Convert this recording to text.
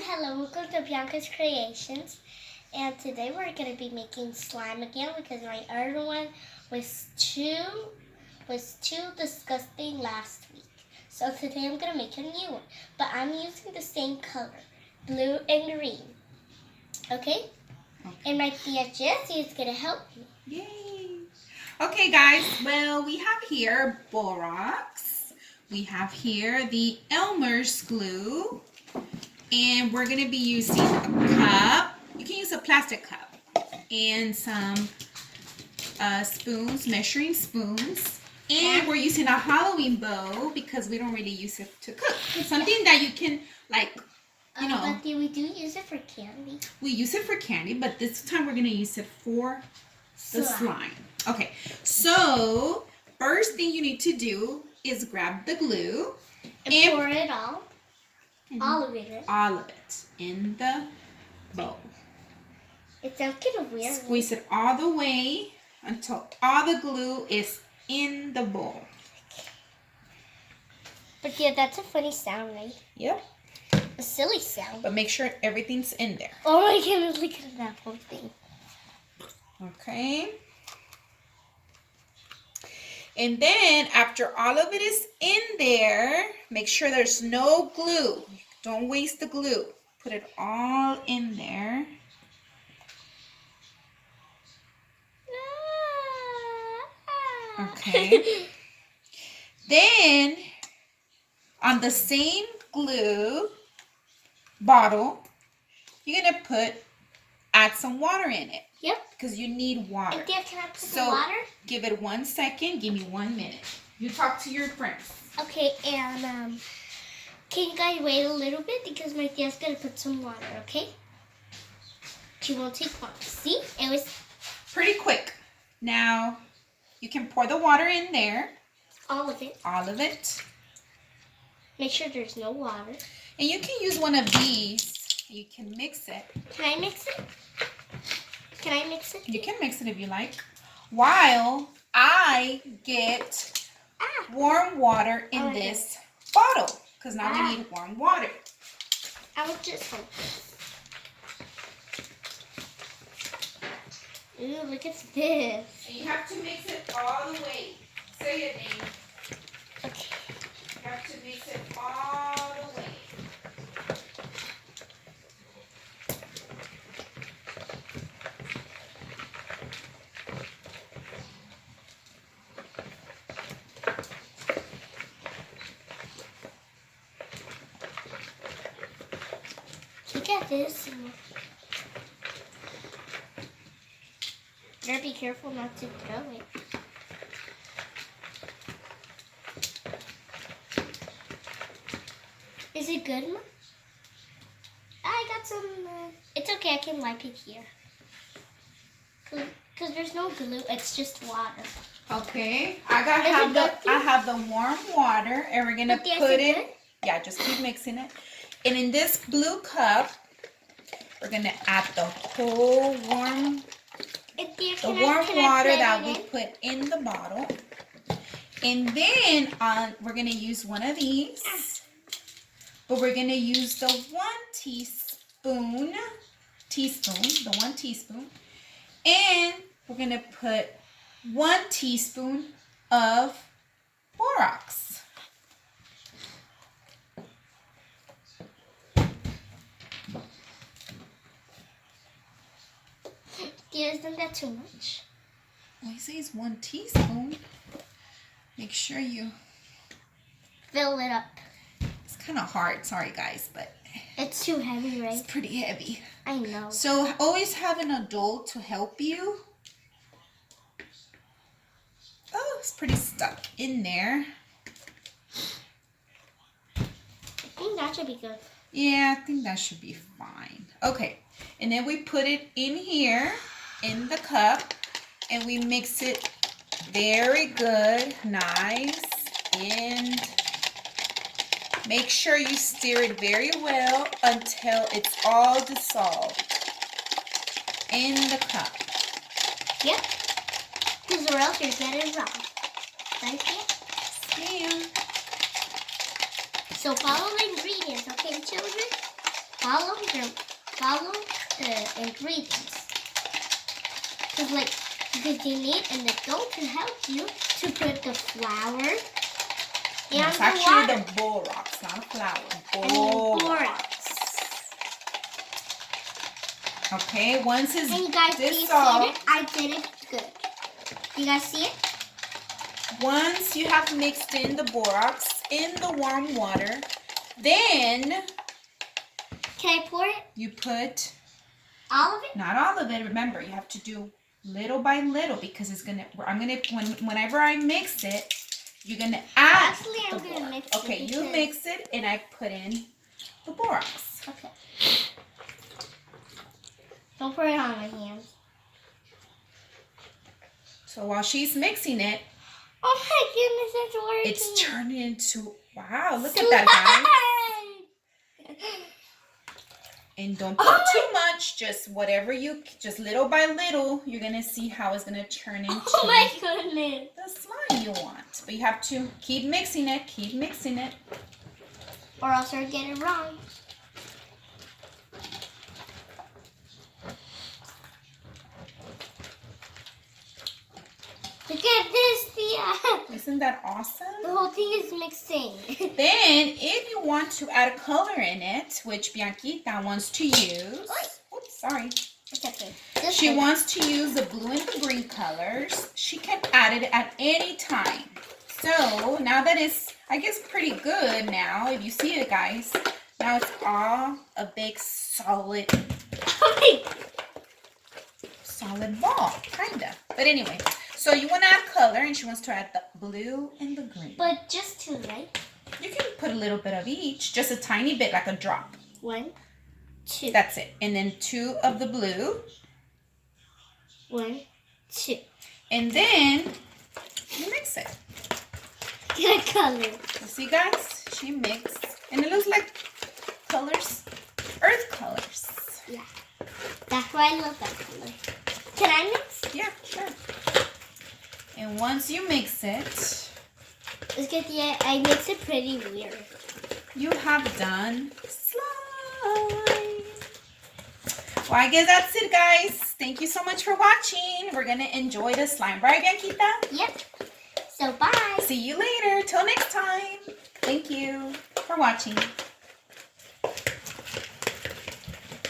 Hello, welcome to Bianca's Creations. And today we're going to be making slime again because my other one was too disgusting last week. So today I'm going to make a new one, but I'm using the same color, blue and green. Okay? And my tia Jessie is going to help me. Yay! Okay, guys. Well, we have here borax. We have here the Elmer's glue. And we're going to be using a cup. You can use a plastic cup. And some spoons, measuring spoons. And we're using a Halloween bow because we don't really use it to cook. Something that you can, like, you know. But we do use it for candy. We use it for candy, but this time we're going to use it for the slime. Okay, so first thing you need to do is grab the glue and pour it all. All of it. All of it in the bowl. It sounds kind of weird. Squeeze it all the way until all the glue is in the bowl. But yeah, that's a funny sound, right? Yep. A silly sound. But make sure everything's in there. Oh my goodness, look at that whole thing. Okay. And then after all of it is in there, make sure there's no glue. Don't waste the glue. Put it all in there. Okay. Then on the same glue bottle, you're going to add some water in it. Yep. Because you need water. And Dad, can I put some water? Give it 1 second. Give me 1 minute. You talk to your friends. Okay, and can you guys wait a little bit because my dad's gonna put some water, okay? She won't take long. See? It was pretty quick. Now you can pour the water in there. All of it. All of it. Make sure there's no water. And you can use one of these. You can mix it. Can I mix it? Can I mix it? You can mix it if you like. While I get warm water in this bottle. Because now we need warm water. I would just like this. Ooh, look at this. And you have to mix it all the way. Say it, name. Okay. You have to mix it all the way. Look at this. Better be careful not to throw it. Is it good, Mom? I got some. It's okay. I can wipe it here. Cause there's no glue. It's just water. Okay. I have the warm water, and we're gonna put it. Yeah, just keep mixing it. And in this blue cup, we're gonna add the whole warm water that we put in the bottle. And then we're gonna use one of these, but we're gonna use the 1 teaspoon, the 1 teaspoon, and we're gonna put 1 teaspoon of borax. Yeah, isn't that too much? Well, he says 1 teaspoon. Make sure you fill it up. It's kind of hard. Sorry, guys, but it's too heavy, right? It's pretty heavy. I know. So always have an adult to help you. Oh, it's pretty stuck in there. I think that should be good. Yeah, I think that should be fine. Okay, and then we put it in here in the cup and we mix it very good, nice, and make sure you stir it very well until it's all dissolved in the cup. Yep, because or else you're getting wrong. Thank you. Yes, ma'am. So follow the ingredients, okay, children? follow the ingredients. Because you need an adult to help you to put the flour and It's the actually water. the borax, not flour. Borax. Okay, once it's And you guys, do you see dissolved, it? I did it good. You guys see it? once you have mixed in the borax in the warm water, then Can I pour it? you put, All of it? not all of it, remember, you have to do little by little because whenever I mix it, you're gonna add Actually, I'm the gonna borax. mix it Okay, you because- mix it and I put in the borax. Okay. Don't pour it on my hands. So while she's mixing it, Oh my goodness, it's working. it's turning into, wow, look at that, guys. And don't put too much, just little by little, you're gonna see how it's gonna turn into Oh my goodness. the slime you want. But you have to keep mixing it. Or else I'll get it wrong. Look at this, Thea. Isn't that awesome? The whole thing is mixing. Then, if you want to add a color in it, which Bianquita wants to use, oops, sorry. It's okay. She wants to use the blue and the green colors. She can add it at any time. So, now that it's, I guess, pretty good now, if you see it, guys, now it's all a big solid ball, kinda. But anyway, so you want to add color, and she wants to add the blue and the green. But just two, right? You can put a little bit of each, just a tiny bit, like a drop. 1, 2. That's it. And then 2 of the blue. 1, 2. And then you mix it. Get a color. You see, guys? She mixed. And it looks like colors, earth colors. Yeah. That's why I love that color. Can I mix? Yeah, sure. And once you mix it, Let's get I mix it pretty weird. you have done slime. Well, I guess that's it, guys. Thank you so much for watching. We're going to enjoy the slime, right, Bianquita? Yep. So bye. See you later. Till next time. Thank you for watching.